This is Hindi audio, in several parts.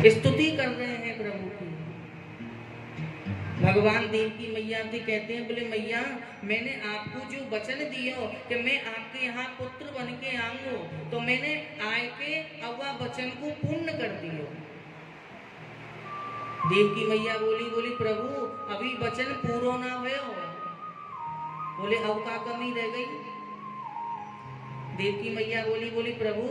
स्तुति कर रहे हैं प्रभु की। भगवान देवकी मैया भी कहते हैं, बोले मैया मैंने आपको जो वचन दिया कि मैं आपके यहाँ पुत्र बन के आऊंगा, तो मैंने आए के अवा वचन को पूर्ण कर दियो। देवकी मैया बोली प्रभु अभी वचन पूरा ना हो। बोले अब का कमी रह गई। देवकी मैया बोली प्रभु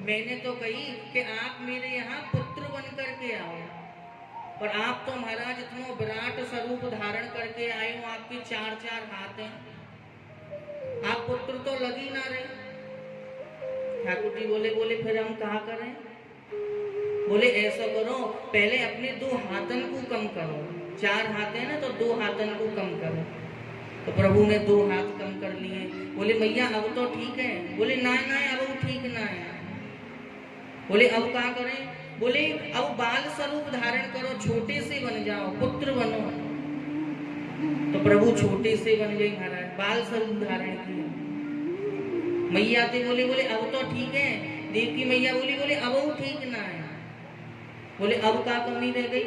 मैंने तो कही कि आप मेरे यहाँ पुत्र बन करके आओ, पर आप तो महाराज इतना विराट स्वरूप धारण करके आए हो, आपके 4-4 हाथ हैं, आप पुत्र तो लग ही ना रहे। ठाकुर जी बोले फिर हम कहा करें। बोले ऐसा करो पहले अपने 2 हाथन को कम करो, 4 हाथ है ना तो 2 हाथन को कम करो। तो प्रभु ने 2 हाथ कम कर लिए। बोले मैया अब तो ठीक है। बोले ना अब ठीक ना है। बोले अब क्या करें। बोले अब बाल स्वरूप धारण करो, छोटे से बन जाओ, पुत्र बनो। तो प्रभु छोटे से बन गए महाराज, बाल स्वरूप धारण किया। मैया थे बोले अब तो ठीक है। देवकी मैया बोले अब वो ठीक ना है। बोले अब का कमी रह गई।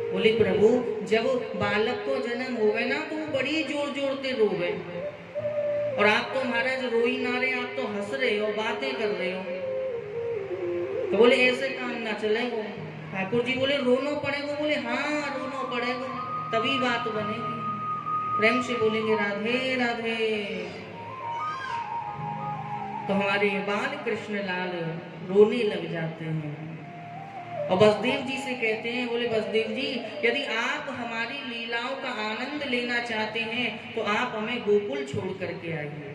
बोले प्रभु जब बालक को जन्म होवे ना तो वो बड़ी जोर जोर से रोवे, और आप तो महाराज रो ही ना रहे, आप तो हंस रहे हो, बातें कर रहे हो। तो बोले ऐसे काम ना चलेगा। ठाकुर जी बोले रोना पड़ेगा। बोले हाँ रोना पड़ेगा, तभी बात बनेगी। प्रेम से बोलेंगे राधे राधे। तो हमारे बाल कृष्ण लाल रोने लग जाते हैं और वसुदेव जी से कहते हैं, बोले वसुदेव जी यदि आप हमारी लीलाओं का आनंद लेना चाहते हैं तो आप हमें गोकुल छोड़ करके आइए।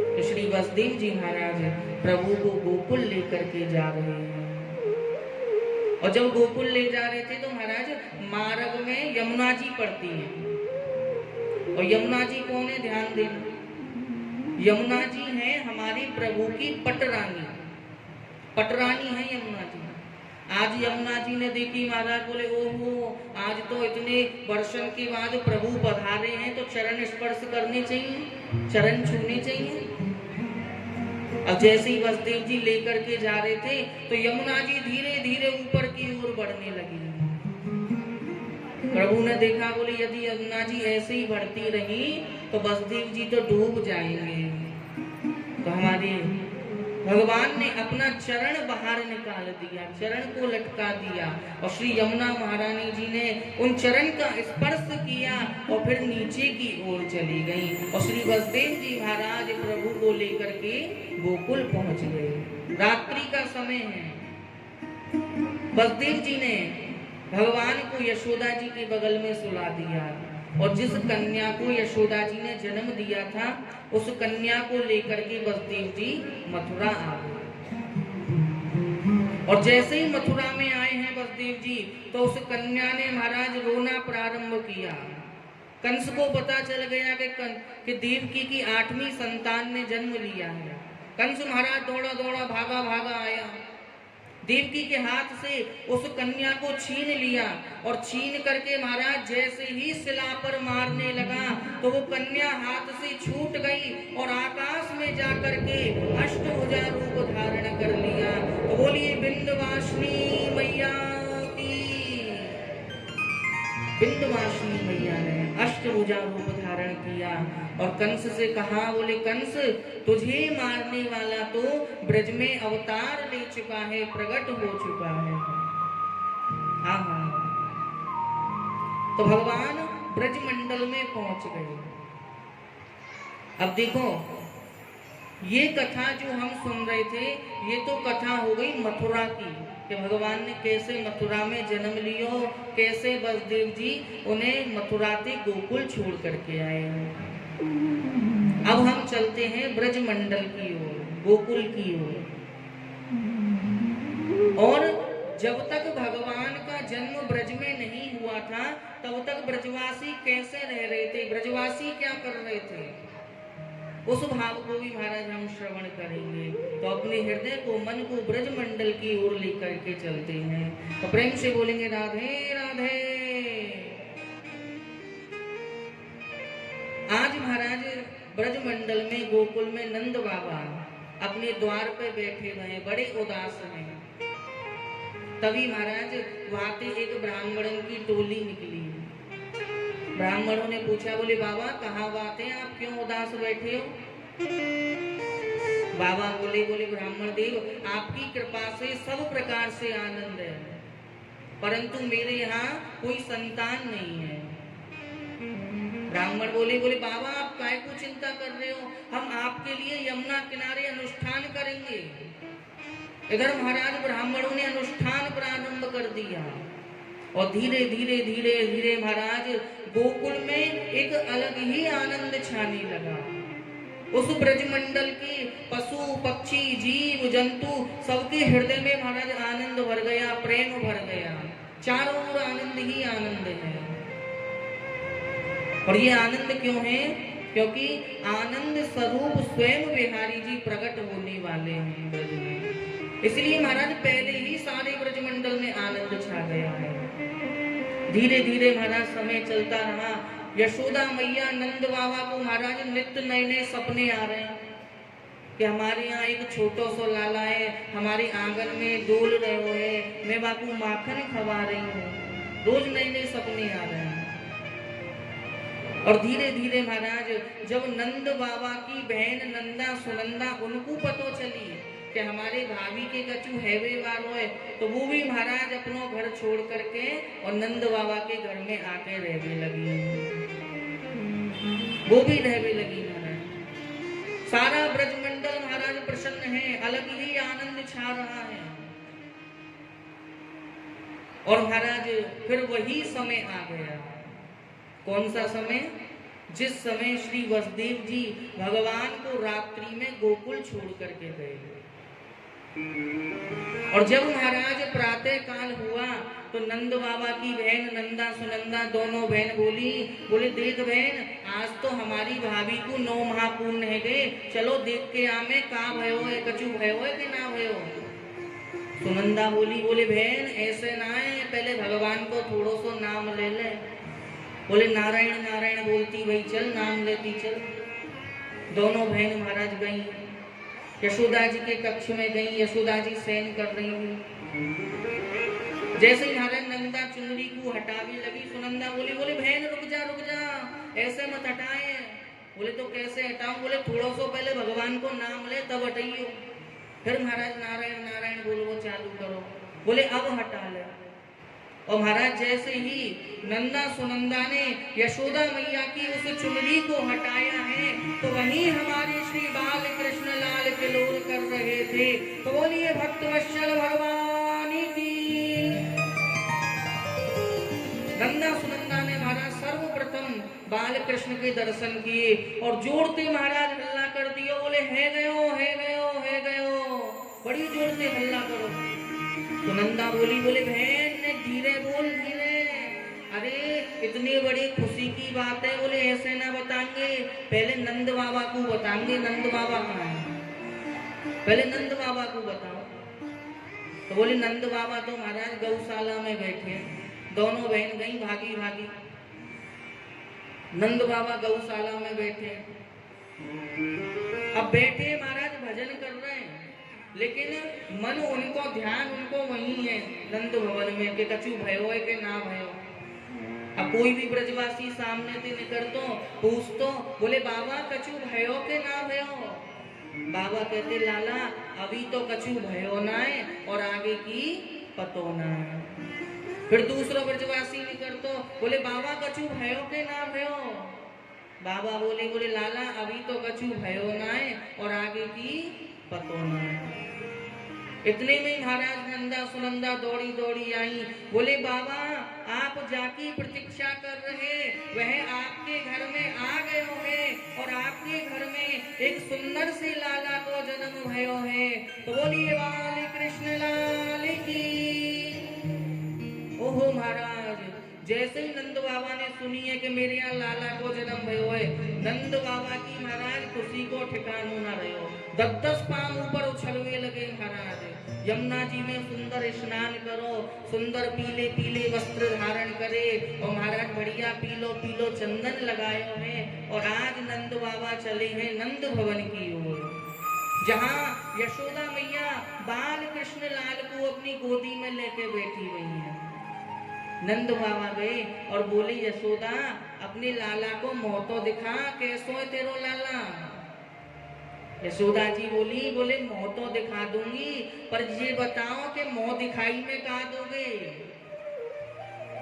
तो श्री वसुदेव जी महाराज प्रभु को गोकुल लेकर के जा रहे हैं। और जब गोकुल ले जा रहे थे तो महाराज मार्ग में यमुना जी पड़ती है। और यमुना जी कौन है, ध्यान देना। यमुना जी है हमारी प्रभु की पटरानी, पटरानी है यमुना जी। आज यमुना जी ने देखी महाराज, बोले ओहो आज तो इतने वर्षों के बाद प्रभु पधारे हैं तो चरण स्पर्श करने चाहिए, चरण छूने चाहिए। अब जैसे ही वसुदेव जी लेकर के जा रहे थे तो यमुना जी धीरे धीरे ऊपर की ओर बढ़ने लगी। प्रभु ने देखा, बोले यदि यमुना जी ऐसे ही बढ़ती रही तो वसुदेव जी तो डूब जाएंगे। तो हमारे भगवान ने अपना चरण बाहर निकाल दिया, चरण को लटका दिया और श्री यमुना महारानी जी ने उन चरण का स्पर्श किया और फिर नीचे की ओर चली गई। और श्री वसुदेव जी महाराज प्रभु को लेकर के गोकुल पहुंच गए। रात्रि का समय है। वसुदेव जी ने भगवान को यशोदा जी के बगल में सुला दिया और जिस कन्या को यशोदा जी ने जन्म दिया था उस कन्या को लेकर के वसुदेव जी मथुरा आ गए। और जैसे ही मथुरा में आए हैं वसुदेव जी तो उस कन्या ने महाराज रोना प्रारंभ किया। कंस को पता चल गया कि देवकी की 8वीं संतान ने जन्म लिया है। कंस महाराज दौड़ा दौड़ा भागा भागा आया, देवकी के हाथ से उस कन्या को छीन लिया और छीन करके महाराज जैसे ही शिला पर मारने लगा तो वो कन्या हाथ से छूट गई और आकाश में जाकर के अष्टभुजा रूप धारण कर लिया। तो बोलिए विंध्यवासिनी मैया की। विंध्यवासिनी मैया ने अष्टभुजा रूप धारण किया और कंस से कहा, बोले कंस तुझे मारने वाला तो ब्रज में अवतार ले चुका है, प्रकट हो चुका है। हाँ हाँ। तो भगवान ब्रज मंडल में पहुंच गए। अब देखो ये कथा जो हम सुन रहे थे ये तो कथा हो गई मथुरा की कि भगवान ने कैसे मथुरा में जन्म लियो, कैसे वसुदेव जी उन्हें मथुरा से गोकुल छोड़ करके आए। अब हम चलते हैं ब्रज मंडल की ओर, गोकुल की ओर। और जब तक भगवान का जन्म ब्रज में नहीं हुआ था तब तक ब्रजवासी कैसे रह रहे थे, ब्रजवासी क्या कर रहे थे, उस भाव को भी महाराज हम श्रवण करेंगे। तो अपने हृदय को, मन को ब्रज मंडल की ओर लेकर के चलते हैं। तो प्रेम से बोलेंगे राधे राधे। आज महाराज ब्रज मंडल में गोकुल में नंद बाबा अपने द्वार पे बैठे हुए हैं, बड़े उदास हैं। तभी महाराज वहां से एक ब्राह्मणों की टोली निकली। ब्राह्मणों ने पूछा, बोले बाबा कहाँ बात है, आप क्यों उदास बैठे हो? बाबा बोले ब्राह्मण देव, आपकी कृपा से सब प्रकार से आनंद है, परंतु मेरे यहाँ कोई संतान नहीं है। ब्राह्मण बोले बाबा आप काय को चिंता कर रहे हो, हम आपके लिए यमुना किनारे अनुष्ठान करेंगे। इधर महाराज ब्राह्मणों ने अनुष्ठान प्रारंभ कर दिया और धीरे धीरे धीरे धीरे महाराज गोकुल में एक अलग ही आनंद छाने लगा। उस ब्रजमंडल के पशु पक्षी जीव जंतु सबके हृदय में महाराज आनंद भर गया, प्रेम भर गया, चारों ओर आनंद ही आनंद है। और ये आनंद क्यों है? क्योंकि आनंद स्वरूप स्वयं बिहारी जी प्रकट होने वाले हैं ब्रज में, इसलिए महाराज पहले ही सारे ब्रजमंडल में आनंद छा गया है। धीरे धीरे महाराज समय चलता रहा। यशोदा मैया नंद बाबा को महाराज नित्य नए नए सपने आ रहे हैं कि हमारे यहाँ एक छोटो सो लाला है, हमारे आंगन में डोल रहे हुए, मैं बापू माखन खवा रही हूँ। रोज नए नए सपने आ रहे हैं। और धीरे धीरे महाराज जब नंद बाबा की बहन नंदा सुनंदा उनको पता चली कि हमारे भाभी के कछु हैवे वालो है, तो वो भी महाराज अपनो घर छोड़ करके और नंद बाबा के घर में आके रहने लगी। वो भी रहने लगी महाराज। सारा ब्रजमंडल महाराज प्रसन्न है, अलग ही आनंद छा रहा है। और महाराज फिर वही समय आ गया। कौन सा समय? जिस समय श्री वसुदेव जी भगवान को रात्रि में गोकुल छोड़ करके गए। और जब महाराज प्रातः काल हुआ तो नंद बाबा की बहन नंदा सुनंदा दोनों बहन बोले देख बहन, आज तो हमारी भाभी को 9 माह पूर्ण है गए, चलो देख के आमे का भयो है, कछु भयो है कि ना भयो। सुनंदा बोले बहन ऐसे ना है, पहले भगवान को थोड़ो सो नाम ले ले। बोले नारायण नारायण बोलती भाई चल, नाम लेती चल। दोनों बहन महाराज गई, यशोदा जी के कक्ष में गई। यशोदा जी शयन कर रही थी। जैसे ही महाराज नंदा चुनरी को हटाने लगी, सुनंदा बोले बहन रुक जा, ऐसे मत हटाए। बोले तो कैसे हटाऊं? बोले थोड़ा सो पहले भगवान को नाम ले तब हटाइयो। फिर महाराज नारायण नारायण बोलवो चालू करो। बोले अब हटा ले। और महाराज जैसे ही नंदा सुनंदा ने यशोदा मैया की उस चुनरी को हटाया है, तो वहीं हमारे श्री बाल कृष्ण लाल किलोल कर रहे थे। तो बोलिए भक्तवत्सल भगवान की। नंदा सुनंदा ने महाराज सर्वप्रथम बाल कृष्ण के दर्शन किए और जोड़ते महाराज हल्ला कर दिया। बोले है गयो है गयो है गयो, बड़ी जोर से हल्ला करो। तो नंदा बोले बहन ने धीरे बोल धीरे। अरे इतनी बड़ी खुशी की बात है, बोले ऐसे ना बताएंगे, पहले नंद बाबा को बताएंगे। नंद बाबा कहाँ है? पहले नंद बाबा को बताओ। तो बोले नंद बाबा तो महाराज गौशाला में बैठे। दोनों बहन गई भागी भागी। नंद बाबा गौशाला में बैठे। अब बैठे महाराज भजन कर रहे हैं, लेकिन मन उनको ध्यान उनको वही है नंद भवन में कि कछु भयो है कि ना भयो। अब कोई भी ब्रजवासी सामने से निकल तो पूछ तो बोले बाबा कछु भयो के ना भयो। बाबा कहते लाला अभी तो कछु भयो ना है और आगे की पतो ना है। फिर दूसरा ब्रजवासी निकल तो बोले बाबा कछु भयो के ना भयो। बाबा बोले लाला अभी तो कछु भयो ना है और आगे की पतो ना है। इतने में महाराज नंदा सुनंदा दौड़ी दौड़ी आई। बोले बाबा आप जाकी प्रतीक्षा कर रहे, वह आपके घर में आ गए होंगे और आपके घर में एक सुंदर से लाला को जन्म भयो है। तो बोलिए बाल कृष्ण लाल की। ओहो महाराज जैसे ही नंद बाबा ने सुनी है कि मेरे यहाँ लाला को जन्म भयो है, नंद बाबा की महाराज खुशी को ठिकाना ना रहो। 10 पांव ऊपर उछलवे लगे महाराज। यमुना जी में सुंदर स्नान करो, सुंदर पीले पीले वस्त्र धारण करे और महाराज बढ़िया पीलो पीलो चंदन लगाए हैं। और आज नंद बाबा चले हैं नंद भवन की ओर, जहाँ यशोदा मैया बाल कृष्ण लाल को अपनी गोदी में लेके बैठी हुई है। नंद बाबा गए और बोले यशोदा अपने लाला को मुंह तो दिखा, कैसो है तेरो लाला। यशोदा जी बोले मुंह तो दिखा दूंगी, पर ये बताओ कि मुंह दिखाई में कहा दोगे।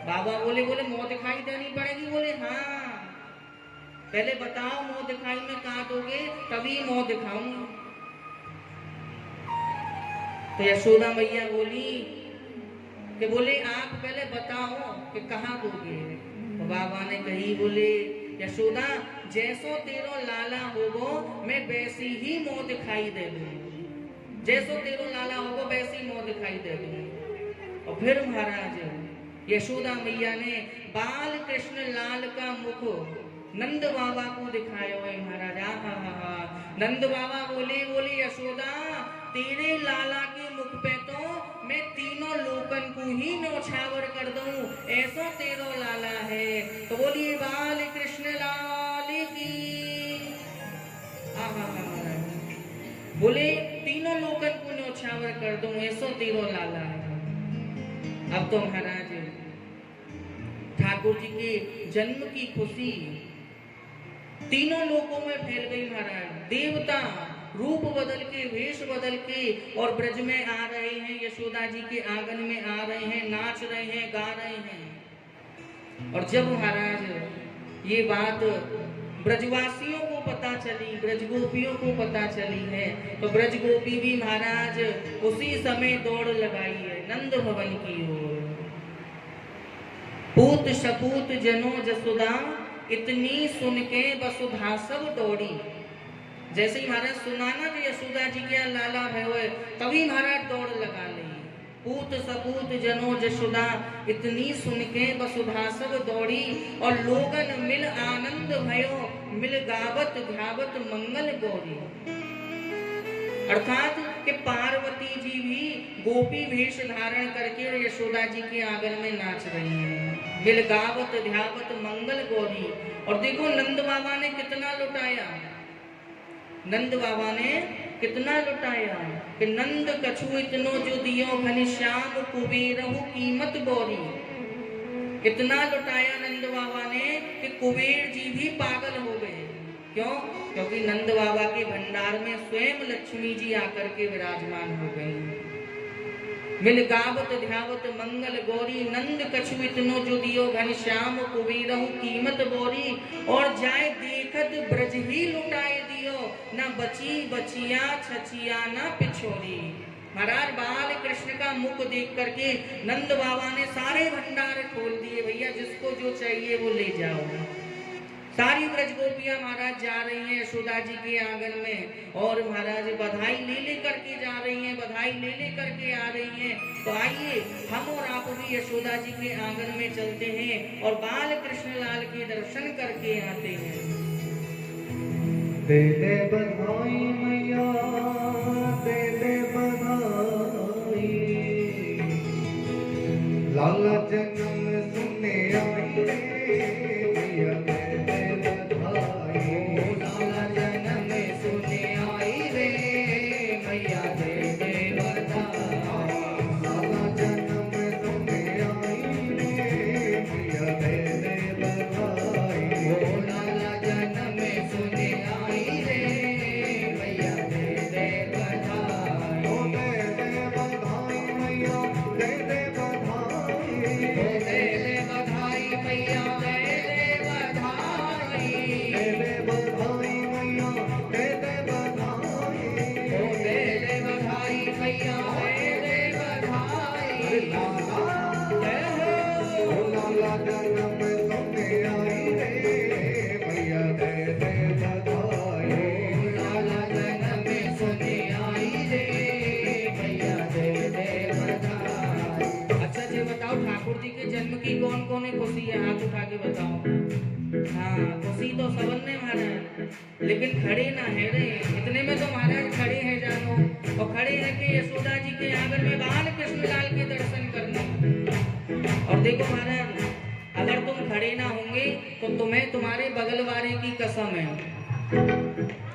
बाबा बोले मुंह दिखाई देनी पड़ेगी। बोले हाँ, पहले बताओ मुंह दिखाई में कहा दोगे, तभी मुंह दिखाऊंगी। तो यशोदा मैया बोली कि बोले आप पहले बताओ कि कहाँ दोगे। तो बाबा ने कही बोले यशोदा जैसो तेरो लाला होगो मैं वैसी ही मुंह दिखाई दे दूं, जैसो तेरो लाला होगो वैसी मुंह दिखाई दे दूं। और फिर महाराज यशोदा मैया ने बाल कृष्ण लाल का मुख नंद बाबा को दिखाया है महाराज। हा नंद बाबा बोले यशोदा तेरे लाला के मुख पे तो मैं तीनों लोकन को ही न्योछावर कर दूं, ऐसा तेरो लाला है। तो बोलिए बाल कृष्ण लाल की। बोले तीनों लोकन को न्योछावर कर दूं, ऐसा तेरो लाला है। अब तो महाराज ठाकुर जी के जन्म की खुशी तीनों लोकों में फैल गई महाराज। देवता रूप बदल के, वेश बदल के और ब्रज में आ रहे हैं, यशोदा जी के आंगन में आ रहे हैं, नाच रहे हैं, गा रहे हैं। और जब महाराज ये बात ब्रजवासियों को पता चली, ब्रजगोपियों को पता चली है, तो ब्रजगोपी भी महाराज उसी समय दौड़ लगाई है नंद भवन की ओर। पूत सपूत जनो जसुदा इतनी सुन के वसुधा सब दौड़ी। जैसे ही महाराज सुनाना कि यशोदा जी के लाला है, तभी महाराज दौड़ लगा ली। पूत सपूत जनो जशोदा इतनी सुन के वसुधा सब दौड़ी, और लोगन मिल आनंद भयो मिल गावत ध्यावत मंगल गौरी। अर्थात कि पार्वती जी भी गोपी वेश धारण करके यशोदा जी के आंगन में नाच रही हैं, मिल गावत ध्यावत मंगल गौरी। और देखो नंद बाबा ने कितना लुटाया, नंद बाबा ने कितना लुटाया कि नंद कछु इतनो जो दियो घनश्याम कुबेरहु कीमत गौरी। इतना लुटाया नंद बाबा ने कि कुबेर जी भी पागल हो गए। क्यों? क्योंकि नंद बाबा के भंडार में स्वयं लक्ष्मी जी आकर के विराजमान हो गई। मिल गावत ध्यावत मंगल गौरी, नंद कछु इतनो जो दियो घनश्याम कुबेरहु कीमत गौरी। और जाए देखत ब्रज ही लुटाए दियो, ना बची बचिया छचिया ना पिछोरी। महाराज बाल कृष्ण का मुख देख करके नंद बाबा ने सारे भंडार खोल दिए, भैया जिसको जो चाहिए वो ले जाओ। सारी ब्रज गोपियां महाराज जा रही हैं यशोदा जी के आंगन में, और महाराज बधाई ले करके जा रही हैं, बधाई ले करके आ रही हैं। तो आइए हम और आप भी यशोदा जी के आंगन में चलते हैं और बाल कृष्ण लाल के दर्शन करके आते हैं। दे दे बधाई मैया, दे दे बधाई, लाला जन्म सुनने आई रे मैया, दे दे बधाई। ओ लाला जन्म सुनने आई रे मैया, दे दे बधाई। लाला जन्म सुनने आई रे मैया, दे दे बधाई। ओ लाला जन्म सुनने आई रे मैया, दे दे बधाई। ओ दे दे बधाई मैया, दे दे बधाई। ओ दे दे बधाई मैया, दे दे बधाई। दे दे बधाई मैया, दे दे बधाई। ओ दे दे बधाई मैया, दे दे बधाई। लाला जय हो। ओ लाला जन्म सुनने आई रे मैया, दे दे बधाई। ओ लाला जन्म सुनने आई रे मैया, दे दे बधाई। अच्छा जी बताओ ठाकुर जी के जन्म की कौन कौन है खुशी है, हाथ उठा के बताओ। हाँ खुशी तो सबन ने महाराज, लेकिन खड़े ना है रे, इतने में तो महाराज खड़े हैं जानो, और खड़े हैं कि यशोदा जी के आंगन में बाल कृष्ण लाल के दर्शन करने। और देखो महाराज अगर तुम खड़े ना होंगे तो तुम्हें तुम्हारे बगल वाले की कसम है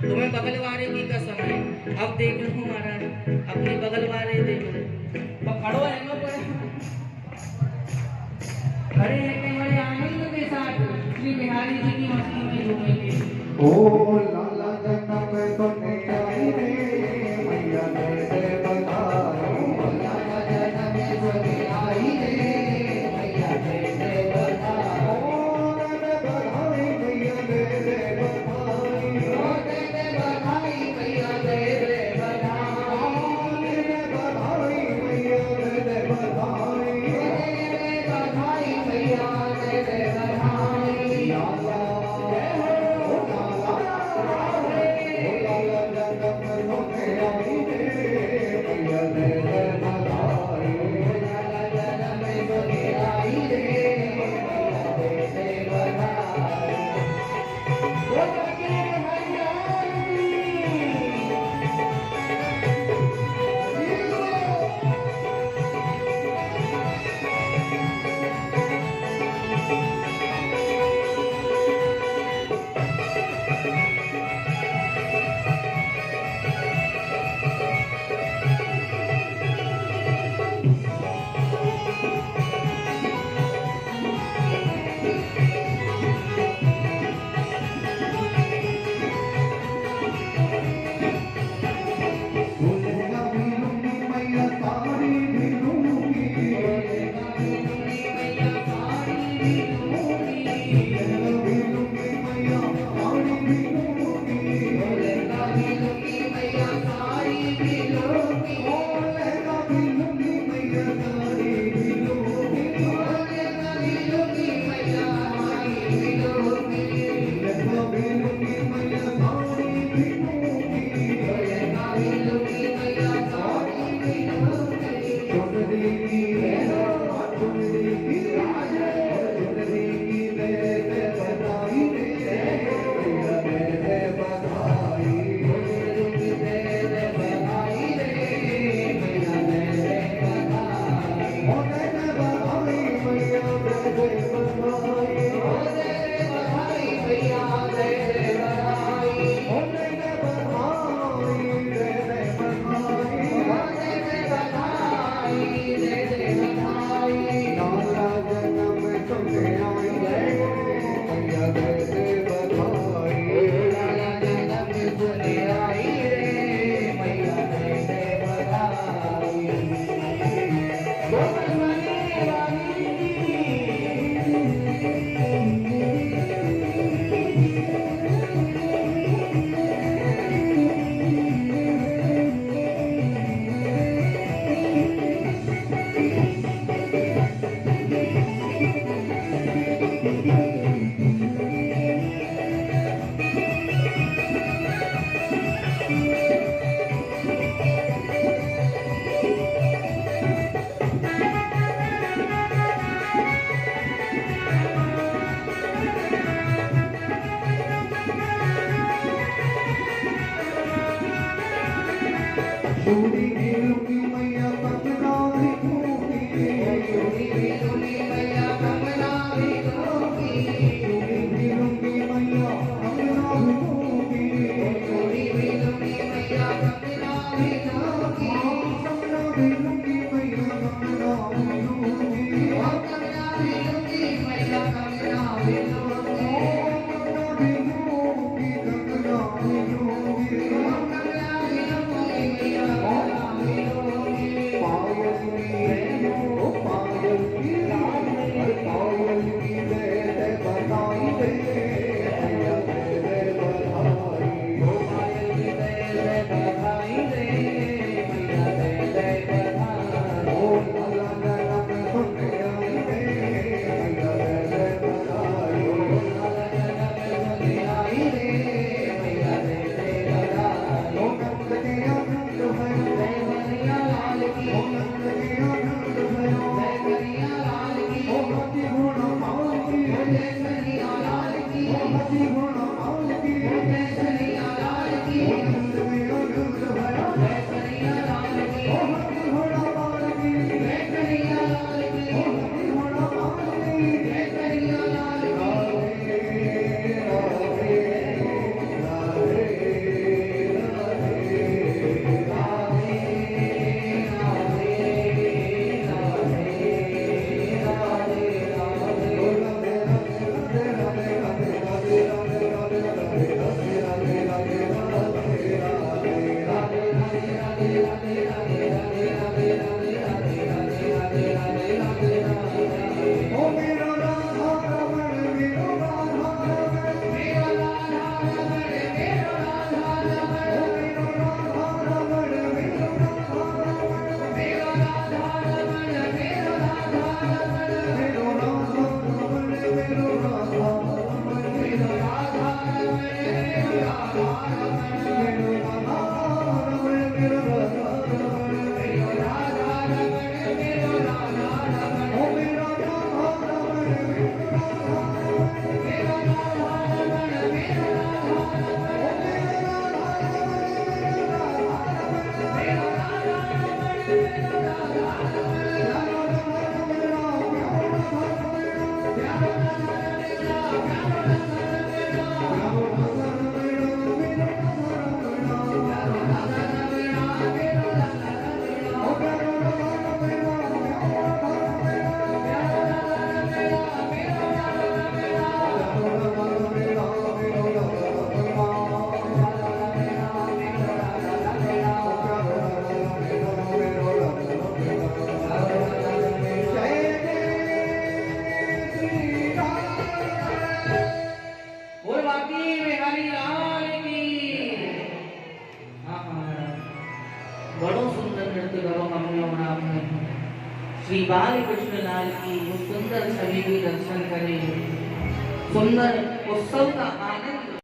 तुम्हें बगल वाले की कसम है। अब देख लो महाराज, अपने बगल वाले देख लो। पकड़ो है ना पर खड़े हैं बड़े आनंद के साथ श्री बिहारी जी की मस्ती में झूमेंगे। ओ लाला जन्म सुने आई रे मैया दे बधाई। ओ लाला जन्म सुने आई रे मैया दे बधाई। ओ दे बधाई मैया दे बधाई। ओ दे बधाई मैया दे बधाई। ओ दे बधाई मैया दे बधाई। ओ दे बधाई मैया दे बधाई। लाला बड़ो सुंदर नृत्य करो हमने और आपने। श्री बाल कृष्ण लाल की वो सुंदर छवि के दर्शन करें, सुंदर उत्सव का आनंद